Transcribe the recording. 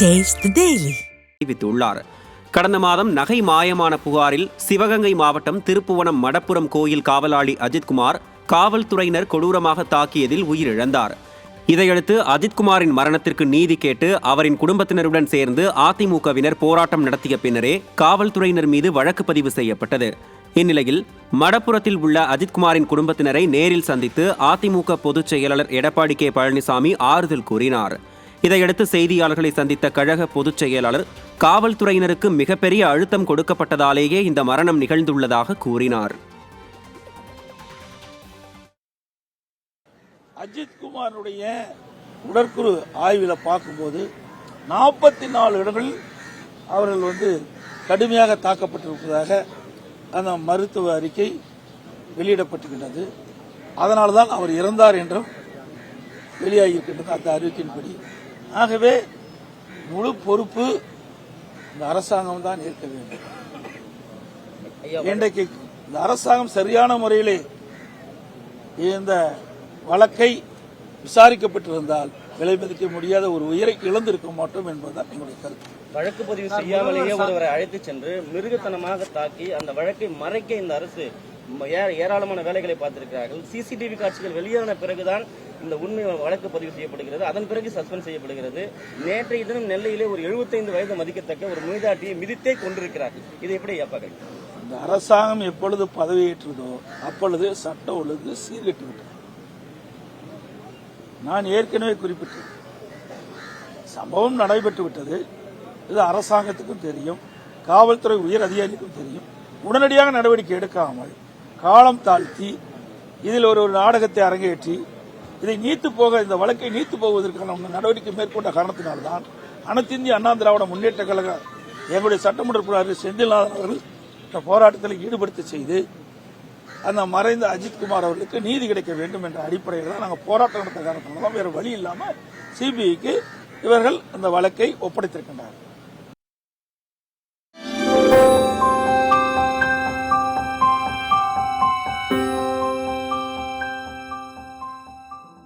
தெரிவித்துள்ளார். கடந்த மாதம் நகை மாயமான புகாரில் சிவகங்கை மாவட்டம் திருப்புவனம் மடப்புரம் கோயில் காவலாளி அஜித்குமார் காவல்துறையினர் கொடூரமாக தாக்கியதில் உயிரிழந்தார். இதையடுத்து அஜித்குமாரின் மரணத்திற்கு நீதி கேட்டு அவரின் குடும்பத்தினருடன் சேர்ந்து அதிமுகவினர் போராட்டம் நடத்திய பின்னரே காவல்துறையினர் மீது வழக்கு பதிவு செய்யப்பட்டது. இந்நிலையில் மடப்புரத்தில் உள்ள அஜித்குமாரின் குடும்பத்தினரை நேரில் சந்தித்து அதிமுக பொதுச் செயலாளர் எடப்பாடி கே பழனிசாமி ஆறுதல் கூறினார். இதையடுத்து செய்தியாளர்களை சந்தித்த கழக பொதுச் செயலாளர் காவல்துறையினருக்கு மிகப்பெரிய அழுத்தம் கொடுக்கப்பட்டதாலேயே இந்த மரணம் நிகழ்ந்துள்ளதாக கூறினார். அஜித்குமாருடைய உடற்குறு ஆய்வில் பார்க்கும்போது 44 இடங்களில் அவர்கள் கடுமையாக தாக்கப்பட்டிருப்பதாக அந்த மருத்துவ அறிக்கை வெளியிடப்பட்டிருக்கின்றது. அதனால்தான் அவர் இறந்தார் என்றும் வெளியாகியிருக்கின்றது அந்த அறிவிக்கையின்படி. ஆகவே முழு பொறுப்பு இந்த அரசாங்கம் தான் ஏற்க வேண்டும். இன்றைக்கு இந்த அரசாங்கம் சரியான முறையிலே இந்த வழக்கை விசாரிக்கப்பட்டிருந்தால் விலை மதிக்க முடியாத ஒரு உயிரை இழந்திருக்க மாட்டோம் என்பதுதான் என்னுடைய கருத்து. வழக்கு பதிவு செய்யாமலேயே ஒருவரை அழைத்து சென்று மிருகத்தனமாக தாக்கி அந்த வழக்கை மறைக்க இந்த அரசு ஏராளமான வேலைகளை பார்த்திருக்கிறார்கள். சிசிடிவி காட்சிகள் வெளியான பிறகுதான் இந்த உண்மை வழக்கு பதிவு செய்யப்படுகிறது. அதன் பிறகு சஸ்பெண்ட் செய்யப்படுகிறது. நேற்றைய தினம் நெல்லையிலே ஒரு 75 வயது மதிக்கத்தக்க ஒரு மூதாட்டியை மிதித்தே கொண்டிருக்கிறார்கள். இது எப்படி ஐயாப்பாக்கள்? இந்த அரசாங்கம் எப்பொழுது பதவியேற்றதோ அப்பொழுது சட்ட ஒழுங்கு சீர்கெட்டு விட்டது. நான் ஏற்கனவே குறிப்பிட்டேன், சம்பவம் நடைபெற்று விட்டது. இது அரசாங்கத்துக்கும் தெரியும், காவல்துறை உயர் அதிகாரிக்கும் தெரியும். உடனடியாக நடவடிக்கை எடுக்காமல் காலம் தாழ்த்தி இதில் ஒரு நாடகத்தை அரங்கேற்றி இதை இந்த வழக்கை நீத்து போவதற்கான நடவடிக்கை மேற்கொண்ட காரணத்தினால்தான் அனைத்து இந்திய அண்ணா திராவிட முன்னேற்ற கழக எங்களுடைய சட்டமன்ற உறுப்பினர் செந்தில்நாதன் அவர்கள் இந்த போராட்டத்தில் ஈடுபடுத்த செய்து அந்த மறைந்த அஜித்குமார் அவர்களுக்கு நீதி கிடைக்க வேண்டும் என்ற அடிப்படையில் தான் நாங்கள் போராட்டம் நடத்த காரணத்தினால்தான் வேறு வழி இல்லாமல் சிபிஐக்கு இவர்கள் அந்த வழக்கை ஒப்படைத்திருக்கின்றனர்.